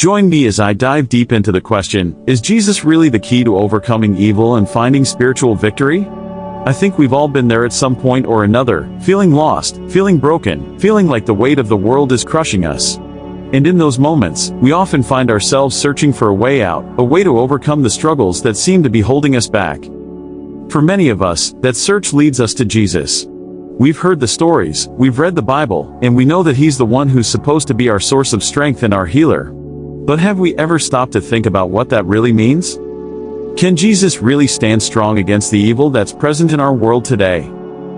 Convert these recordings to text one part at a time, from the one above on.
Join me as I dive deep into the question, is Jesus really the key to overcoming evil and finding spiritual victory? I think we've all been there at some point or another, feeling lost, feeling broken, feeling like the weight of the world is crushing us. And in those moments, we often find ourselves searching for a way out, a way to overcome the struggles that seem to be holding us back. For many of us, that search leads us to Jesus. We've heard the stories, we've read the Bible, and we know that He's the one who's supposed to be our source of strength and our healer. But have we ever stopped to think about what that really means? Can Jesus really stand strong against the evil that's present in our world today?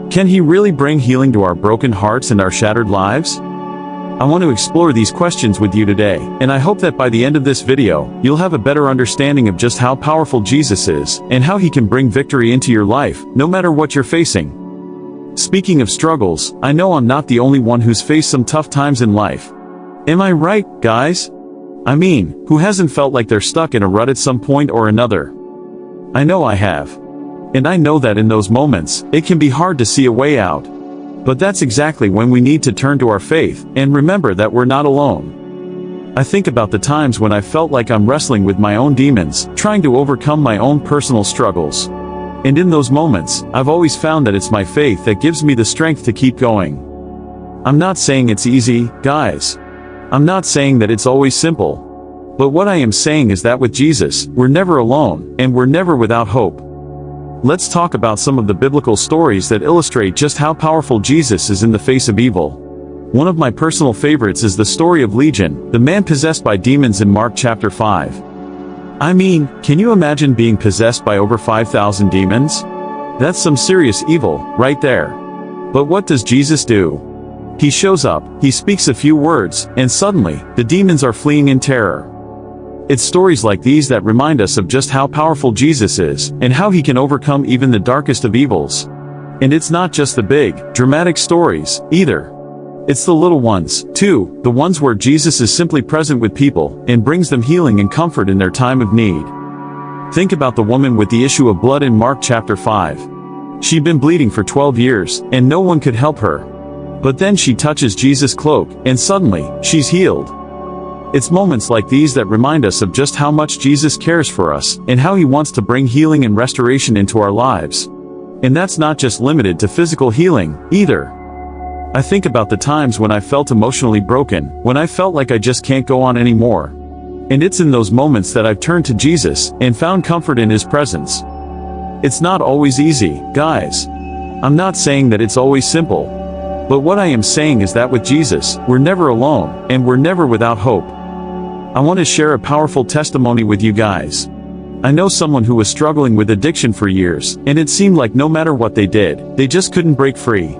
Can He really bring healing to our broken hearts and our shattered lives? I want to explore these questions with you today, and I hope that by the end of this video, you'll have a better understanding of just how powerful Jesus is, and how He can bring victory into your life, no matter what you're facing. Speaking of struggles, I know I'm not the only one who's faced some tough times in life. Am I right, guys? I mean, who hasn't felt like they're stuck in a rut at some point or another? I know I have. And I know that in those moments, it can be hard to see a way out. But that's exactly when we need to turn to our faith, and remember that we're not alone. I think about the times when I felt like I'm wrestling with my own demons, trying to overcome my own personal struggles. And in those moments, I've always found that it's my faith that gives me the strength to keep going. I'm not saying it's easy, guys. I'm not saying that it's always simple. But what I am saying is that with Jesus, we're never alone, and we're never without hope. Let's talk about some of the biblical stories that illustrate just how powerful Jesus is in the face of evil. One of my personal favorites is the story of Legion, the man possessed by demons in Mark chapter 5. I mean, can you imagine being possessed by over 5,000 demons? That's some serious evil, right there. But what does Jesus do? He shows up, he speaks a few words, and suddenly, the demons are fleeing in terror. It's stories like these that remind us of just how powerful Jesus is, and how He can overcome even the darkest of evils. And it's not just the big, dramatic stories, either. It's the little ones, too, the ones where Jesus is simply present with people, and brings them healing and comfort in their time of need. Think about the woman with the issue of blood in Mark chapter 5. She'd been bleeding for 12 years, and no one could help her. But then she touches Jesus' cloak, and suddenly, she's healed. It's moments like these that remind us of just how much Jesus cares for us, and how He wants to bring healing and restoration into our lives. And that's not just limited to physical healing, either. I think about the times when I felt emotionally broken, when I felt like I just can't go on anymore. And it's in those moments that I've turned to Jesus, and found comfort in His presence. It's not always easy, guys. I'm not saying that it's always simple. But what I am saying is that with Jesus, we're never alone, and we're never without hope. I want to share a powerful testimony with you guys. I know someone who was struggling with addiction for years, and it seemed like no matter what they did, they just couldn't break free.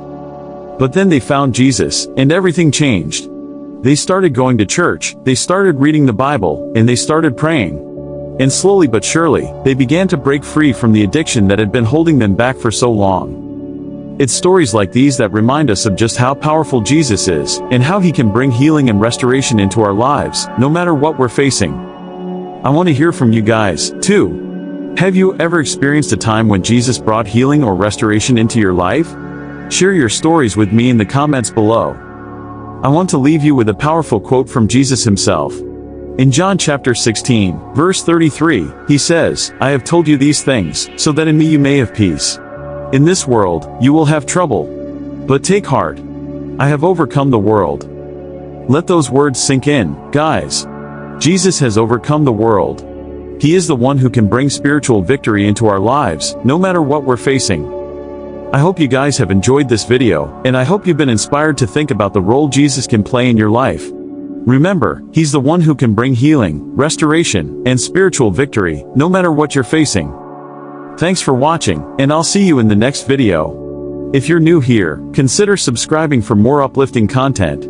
But then they found Jesus, and everything changed. They started going to church, they started reading the Bible, and they started praying. And slowly but surely, they began to break free from the addiction that had been holding them back for so long. It's stories like these that remind us of just how powerful Jesus is, and how He can bring healing and restoration into our lives, no matter what we're facing. I want to hear from you guys, too. Have you ever experienced a time when Jesus brought healing or restoration into your life? Share your stories with me in the comments below. I want to leave you with a powerful quote from Jesus Himself. In John chapter 16, verse 33, He says, "I have told you these things, so that in me you may have peace. In this world, you will have trouble. But take heart. I have overcome the world." Let those words sink in, guys. Jesus has overcome the world. He is the one who can bring spiritual victory into our lives, no matter what we're facing. I hope you guys have enjoyed this video, and I hope you've been inspired to think about the role Jesus can play in your life. Remember, He's the one who can bring healing, restoration, and spiritual victory, no matter what you're facing. Thanks for watching, and I'll see you in the next video. If you're new here, consider subscribing for more uplifting content.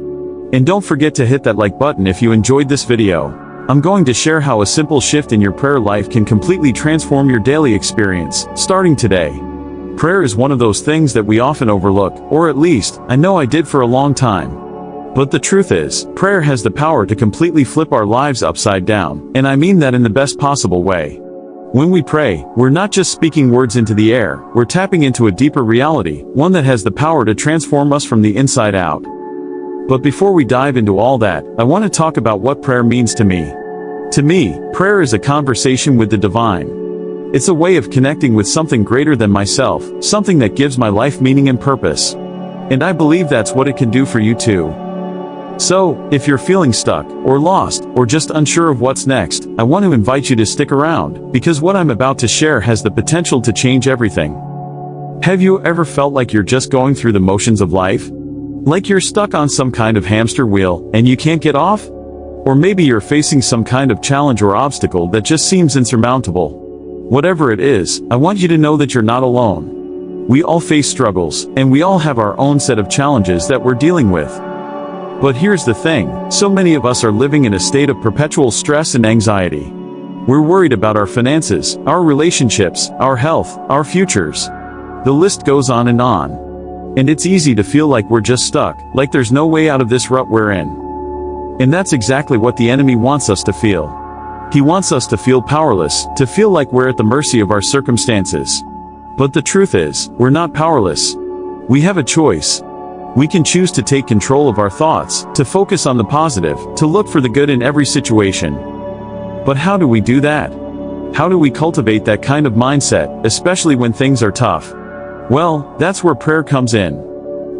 And don't forget to hit that like button if you enjoyed this video. I'm going to share how a simple shift in your prayer life can completely transform your daily experience, starting today. Prayer is one of those things that we often overlook, or at least, I know I did for a long time. But the truth is, prayer has the power to completely flip our lives upside down, and I mean that in the best possible way. When we pray, we're not just speaking words into the air, we're tapping into a deeper reality, one that has the power to transform us from the inside out. But before we dive into all that, I want to talk about what prayer means to me. To me, prayer is a conversation with the divine. It's a way of connecting with something greater than myself, something that gives my life meaning and purpose. And I believe that's what it can do for you too. So, if you're feeling stuck, or lost, or just unsure of what's next, I want to invite you to stick around, because what I'm about to share has the potential to change everything. Have you ever felt like you're just going through the motions of life? Like you're stuck on some kind of hamster wheel, and you can't get off? Or maybe you're facing some kind of challenge or obstacle that just seems insurmountable. Whatever it is, I want you to know that you're not alone. We all face struggles, and we all have our own set of challenges that we're dealing with. But here's the thing, so many of us are living in a state of perpetual stress and anxiety. We're worried about our finances, our relationships, our health, our futures. The list goes on. And it's easy to feel like we're just stuck, like there's no way out of this rut we're in. And that's exactly what the enemy wants us to feel. He wants us to feel powerless, to feel like we're at the mercy of our circumstances. But the truth is, we're not powerless. We have a choice. We can choose to take control of our thoughts, to focus on the positive, to look for the good in every situation. But how do we do that? How do we cultivate that kind of mindset, especially when things are tough? Well, that's where prayer comes in.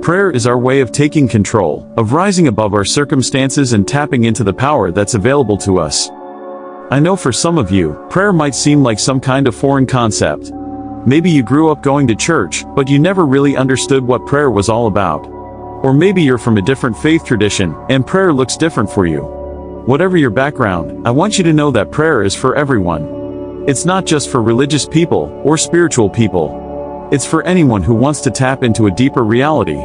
Prayer is our way of taking control, of rising above our circumstances and tapping into the power that's available to us. I know for some of you, prayer might seem like some kind of foreign concept. Maybe you grew up going to church, but you never really understood what prayer was all about. Or maybe you're from a different faith tradition, and prayer looks different for you. Whatever your background, I want you to know that prayer is for everyone. It's not just for religious people, or spiritual people. It's for anyone who wants to tap into a deeper reality.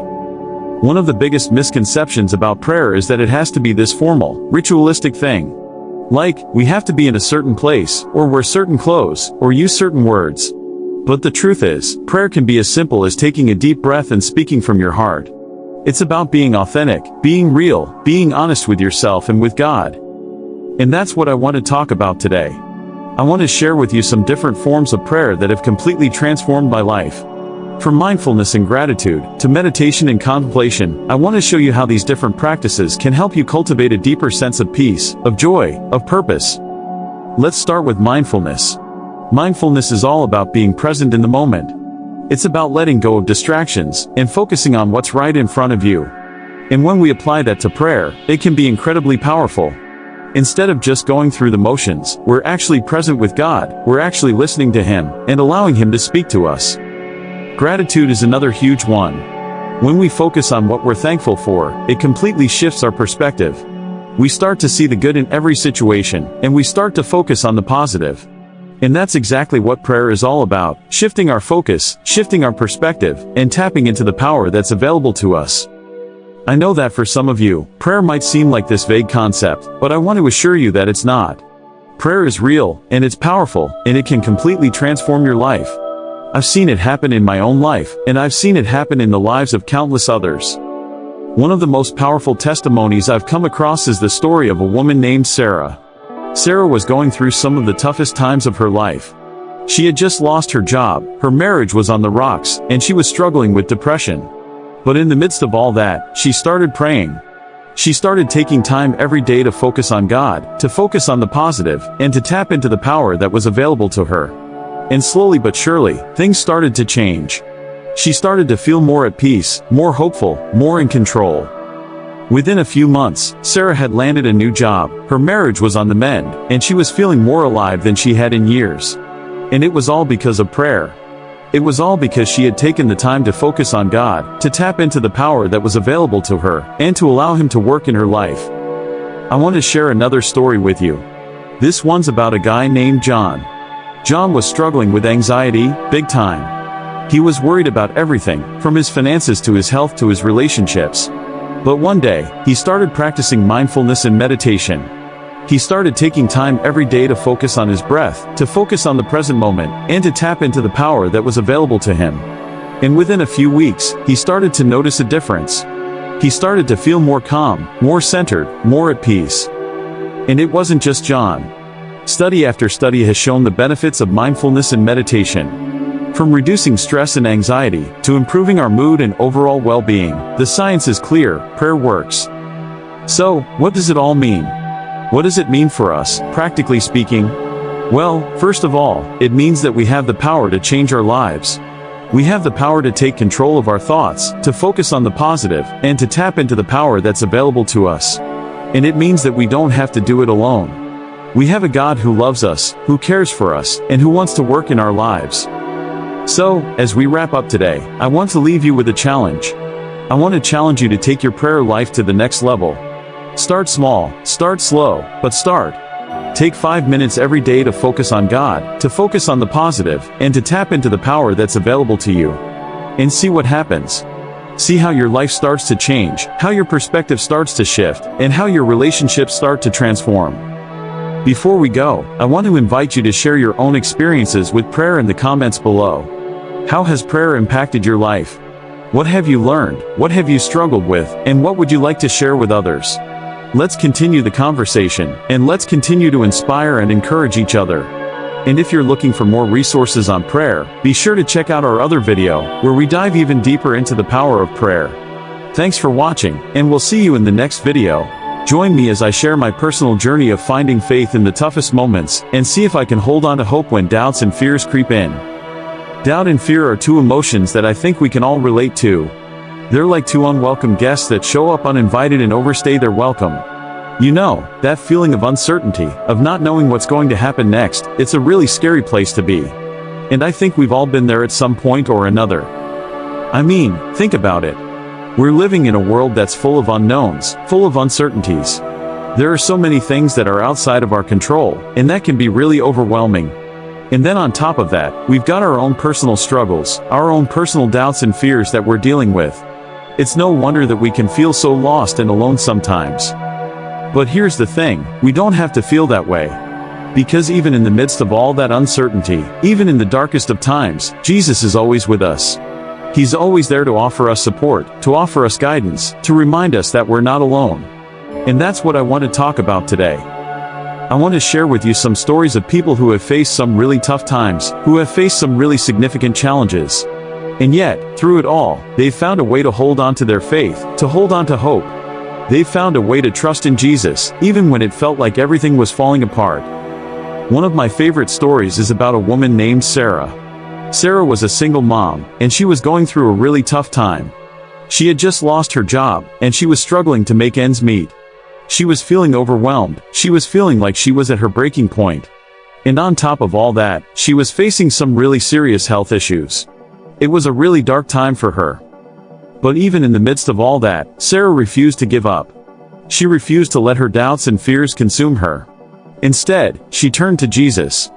One of the biggest misconceptions about prayer is that it has to be this formal, ritualistic thing. Like, we have to be in a certain place, or wear certain clothes, or use certain words. But the truth is, prayer can be as simple as taking a deep breath and speaking from your heart. It's about being authentic, being real, being honest with yourself and with God. And that's what I want to talk about today. I want to share with you some different forms of prayer that have completely transformed my life. From mindfulness and gratitude, to meditation and contemplation, I want to show you how these different practices can help you cultivate a deeper sense of peace, of joy, of purpose. Let's start with mindfulness. Mindfulness is all about being present in the moment. It's about letting go of distractions, and focusing on what's right in front of you. And when we apply that to prayer, it can be incredibly powerful. Instead of just going through the motions, we're actually present with God, we're actually listening to Him, and allowing Him to speak to us. Gratitude is another huge one. When we focus on what we're thankful for, it completely shifts our perspective. We start to see the good in every situation, and we start to focus on the positive. And that's exactly what prayer is all about, shifting our focus, shifting our perspective, and tapping into the power that's available to us. I know that for some of you, prayer might seem like this vague concept, but I want to assure you that it's not. Prayer is real, and it's powerful, and it can completely transform your life. I've seen it happen in my own life, and I've seen it happen in the lives of countless others. One of the most powerful testimonies I've come across is the story of a woman named Sarah. Sarah was going through some of the toughest times of her life. She had just lost her job, her marriage was on the rocks, and she was struggling with depression. But in the midst of all that, she started praying. She started taking time every day to focus on God, to focus on the positive, and to tap into the power that was available to her. And slowly but surely, things started to change. She started to feel more at peace, more hopeful, more in control. Within a few months, Sarah had landed a new job, her marriage was on the mend, and she was feeling more alive than she had in years. And it was all because of prayer. It was all because she had taken the time to focus on God, to tap into the power that was available to her, and to allow Him to work in her life. I want to share another story with you. This one's about a guy named John. John was struggling with anxiety, big time. He was worried about everything, from his finances to his health to his relationships. But one day, he started practicing mindfulness and meditation. He started taking time every day to focus on his breath, to focus on the present moment, and to tap into the power that was available to him. And within a few weeks, he started to notice a difference. He started to feel more calm, more centered, more at peace. And it wasn't just John. Study after study has shown the benefits of mindfulness and meditation. From reducing stress and anxiety, to improving our mood and overall well-being, the science is clear, prayer works. So, what does it all mean? What does it mean for us, practically speaking? Well, first of all, it means that we have the power to change our lives. We have the power to take control of our thoughts, to focus on the positive, and to tap into the power that's available to us. And it means that we don't have to do it alone. We have a God who loves us, who cares for us, and who wants to work in our lives. So, as we wrap up today, I want to leave you with a challenge. I want to challenge you to take your prayer life to the next level. Start small, start slow, but start. Take 5 minutes every day to focus on God, to focus on the positive, and to tap into the power that's available to you. And see what happens. See how your life starts to change, how your perspective starts to shift, and how your relationships start to transform. Before we go, I want to invite you to share your own experiences with prayer in the comments below. How has prayer impacted your life? What have you learned? What have you struggled with? And what would you like to share with others? Let's continue the conversation, and let's continue to inspire and encourage each other. And if you're looking for more resources on prayer, be sure to check out our other video, where we dive even deeper into the power of prayer. Thanks for watching, and we'll see you in the next video. Join me as I share my personal journey of finding faith in the toughest moments, and see if I can hold on to hope when doubts and fears creep in. Doubt and fear are two emotions that I think we can all relate to. They're like two unwelcome guests that show up uninvited and overstay their welcome. You know, that feeling of uncertainty, of not knowing what's going to happen next, it's a really scary place to be. And I think we've all been there at some point or another. I mean, think about it. We're living in a world that's full of unknowns, full of uncertainties. There are so many things that are outside of our control, and that can be really overwhelming. And then on top of that, we've got our own personal struggles, our own personal doubts and fears that we're dealing with. It's no wonder that we can feel so lost and alone sometimes. But here's the thing, we don't have to feel that way. Because even in the midst of all that uncertainty, even in the darkest of times, Jesus is always with us. He's always there to offer us support, to offer us guidance, to remind us that we're not alone. And that's what I want to talk about today. I want to share with you some stories of people who have faced some really tough times, who have faced some really significant challenges. And yet, through it all, they've found a way to hold on to their faith, to hold on to hope. They've found a way to trust in Jesus, even when it felt like everything was falling apart. One of my favorite stories is about a woman named Sarah. Sarah was a single mom, and she was going through a really tough time. She had just lost her job, and she was struggling to make ends meet. She was feeling overwhelmed, she was feeling like she was at her breaking point. And on top of all that, she was facing some really serious health issues. It was a really dark time for her. But even in the midst of all that, Sarah refused to give up. She refused to let her doubts and fears consume her. Instead, she turned to Jesus.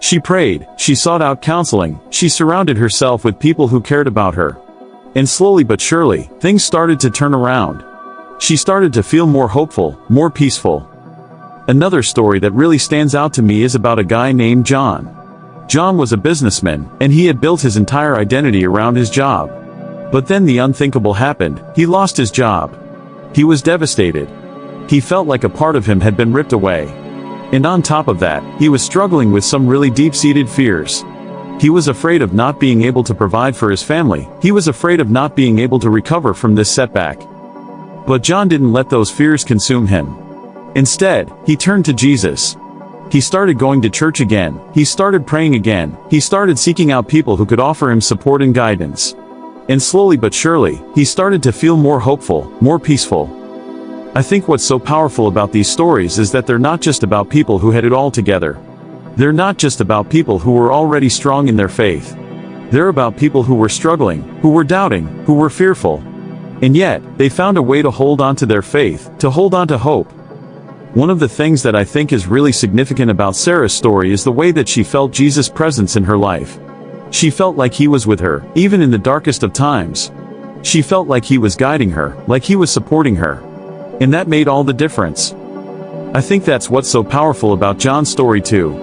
She prayed, she sought out counseling, she surrounded herself with people who cared about her. And slowly but surely, things started to turn around. She started to feel more hopeful, more peaceful. Another story that really stands out to me is about a guy named John. John was a businessman, and he had built his entire identity around his job. But then the unthinkable happened, he lost his job. He was devastated. He felt like a part of him had been ripped away. And on top of that, he was struggling with some really deep-seated fears. He was afraid of not being able to provide for his family, he was afraid of not being able to recover from this setback. But John didn't let those fears consume him. Instead, he turned to Jesus. He started going to church again, he started praying again, he started seeking out people who could offer him support and guidance. And slowly but surely, he started to feel more hopeful, more peaceful. I think what's so powerful about these stories is that they're not just about people who had it all together. They're not just about people who were already strong in their faith. They're about people who were struggling, who were doubting, who were fearful. And yet, they found a way to hold on to their faith, to hold on to hope. One of the things that I think is really significant about Sarah's story is the way that she felt Jesus' presence in her life. She felt like he was with her, even in the darkest of times. She felt like he was guiding her, like he was supporting her. And that made all the difference. I think that's what's so powerful about John's story too.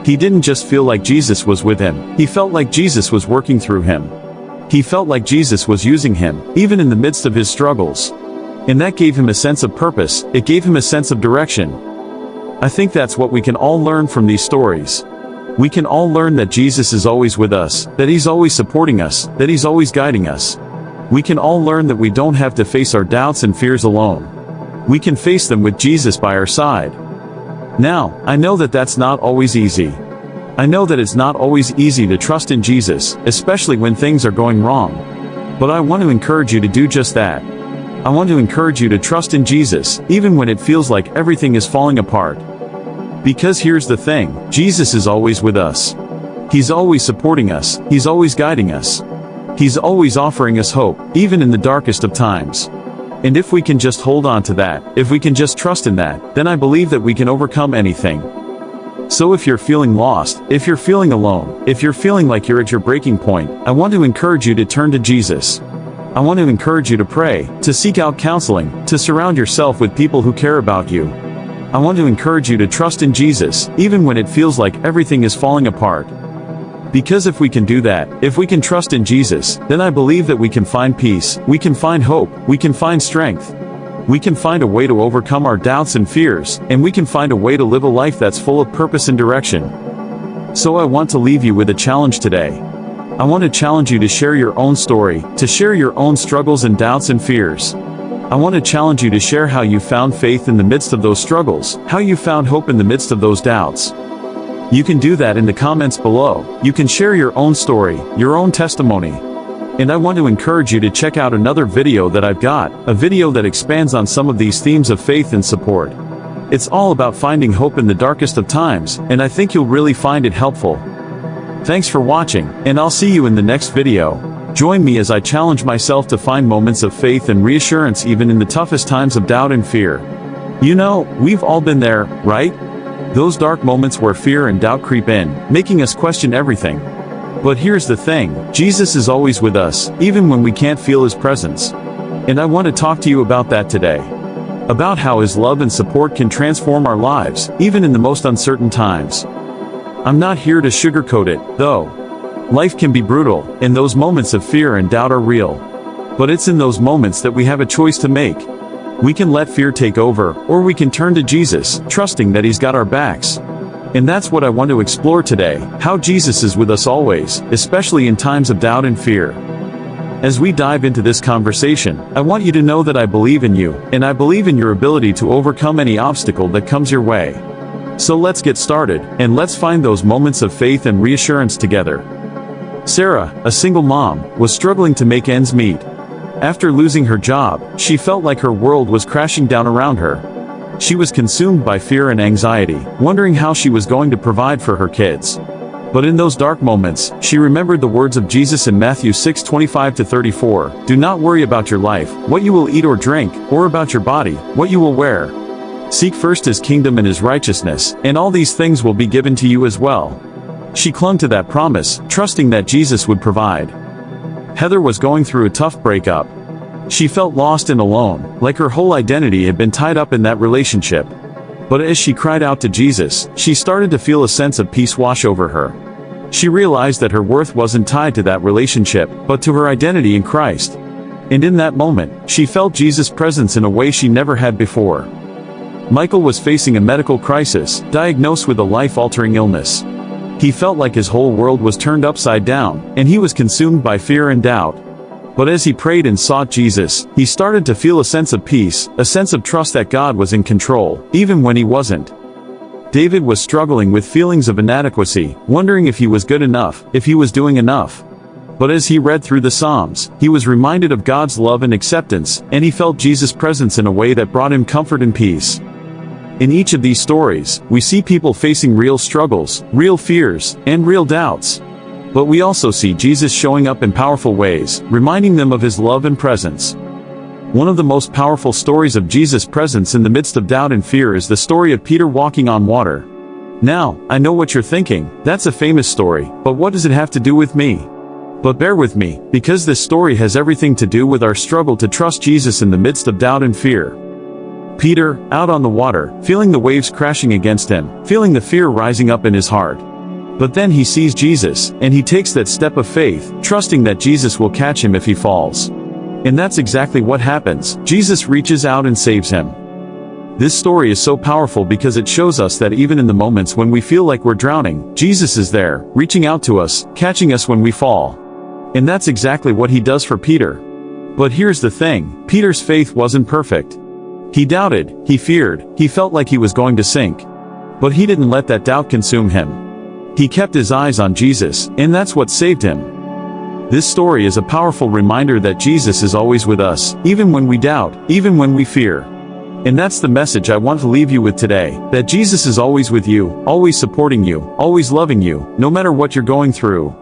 He didn't just feel like Jesus was with him, he felt like Jesus was working through him. He felt like Jesus was using him, even in the midst of his struggles. And that gave him a sense of purpose, it gave him a sense of direction. I think that's what we can all learn from these stories. We can all learn that Jesus is always with us, that he's always supporting us, that he's always guiding us. We can all learn that we don't have to face our doubts and fears alone. We can face them with Jesus by our side. Now, I know that that's not always easy. I know that it's not always easy to trust in Jesus, especially when things are going wrong. But I want to encourage you to do just that. I want to encourage you to trust in Jesus, even when it feels like everything is falling apart. Because here's the thing, Jesus is always with us. He's always supporting us, He's always guiding us. He's always offering us hope, even in the darkest of times. And if we can just hold on to that, if we can just trust in that, then I believe that we can overcome anything. So if you're feeling lost, if you're feeling alone, if you're feeling like you're at your breaking point, I want to encourage you to turn to Jesus. I want to encourage you to pray, to seek out counseling, to surround yourself with people who care about you. I want to encourage you to trust in Jesus, even when it feels like everything is falling apart. Because if we can do that, if we can trust in Jesus, then I believe that we can find peace, we can find hope, we can find strength. We can find a way to overcome our doubts and fears, and we can find a way to live a life that's full of purpose and direction. So I want to leave you with a challenge today. I want to challenge you to share your own story, to share your own struggles and doubts and fears. I want to challenge you to share how you found faith in the midst of those struggles, how you found hope in the midst of those doubts. You can do that in the comments below. You can share your own story, your own testimony. And I want to encourage you to check out another video that I've got, a video that expands on some of these themes of faith and support. It's all about finding hope in the darkest of times, and I think you'll really find it helpful. Thanks for watching, and I'll see you in the next video. Join me as I challenge myself to find moments of faith and reassurance even in the toughest times of doubt and fear. You know, we've all been there, right? Those dark moments where fear and doubt creep in, making us question everything. But here's the thing, Jesus is always with us, even when we can't feel His presence. And I want to talk to you about that today. About how His love and support can transform our lives, even in the most uncertain times. I'm not here to sugarcoat it, though. Life can be brutal, and those moments of fear and doubt are real. But it's in those moments that we have a choice to make. We can let fear take over, or we can turn to Jesus, trusting that He's got our backs. And that's what I want to explore today, how Jesus is with us always, especially in times of doubt and fear. As we dive into this conversation, I want you to know that I believe in you, and I believe in your ability to overcome any obstacle that comes your way. So let's get started, and let's find those moments of faith and reassurance together. Sarah, a single mom, was struggling to make ends meet. After losing her job, she felt like her world was crashing down around her. She was consumed by fear and anxiety, wondering how she was going to provide for her kids. But in those dark moments, she remembered the words of Jesus in Matthew 6:25-34, "Do not worry about your life, what you will eat or drink, or about your body, what you will wear. Seek first His kingdom and His righteousness, and all these things will be given to you as well." She clung to that promise, trusting that Jesus would provide. Heather was going through a tough breakup. She felt lost and alone, like her whole identity had been tied up in that relationship. But as she cried out to Jesus, she started to feel a sense of peace wash over her. She realized that her worth wasn't tied to that relationship, but to her identity in Christ. And in that moment, she felt Jesus' presence in a way she never had before. Michael was facing a medical crisis, diagnosed with a life-altering illness. He felt like his whole world was turned upside down, and he was consumed by fear and doubt. But as he prayed and sought Jesus, he started to feel a sense of peace, a sense of trust that God was in control, even when He wasn't. David was struggling with feelings of inadequacy, wondering if he was good enough, if he was doing enough. But as he read through the Psalms, he was reminded of God's love and acceptance, and he felt Jesus' presence in a way that brought him comfort and peace. In each of these stories, we see people facing real struggles, real fears, and real doubts. But we also see Jesus showing up in powerful ways, reminding them of His love and presence. One of the most powerful stories of Jesus' presence in the midst of doubt and fear is the story of Peter walking on water. Now, I know what you're thinking, that's a famous story, but what does it have to do with me? But bear with me, because this story has everything to do with our struggle to trust Jesus in the midst of doubt and fear. Peter, out on the water, feeling the waves crashing against him, feeling the fear rising up in his heart. But then he sees Jesus, and he takes that step of faith, trusting that Jesus will catch him if he falls. And that's exactly what happens. Jesus reaches out and saves him. This story is so powerful because it shows us that even in the moments when we feel like we're drowning, Jesus is there, reaching out to us, catching us when we fall. And that's exactly what He does for Peter. But here's the thing, Peter's faith wasn't perfect. He doubted, he feared, he felt like he was going to sink. But he didn't let that doubt consume him. He kept his eyes on Jesus, and that's what saved him. This story is a powerful reminder that Jesus is always with us, even when we doubt, even when we fear. And that's the message I want to leave you with today, that Jesus is always with you, always supporting you, always loving you, no matter what you're going through.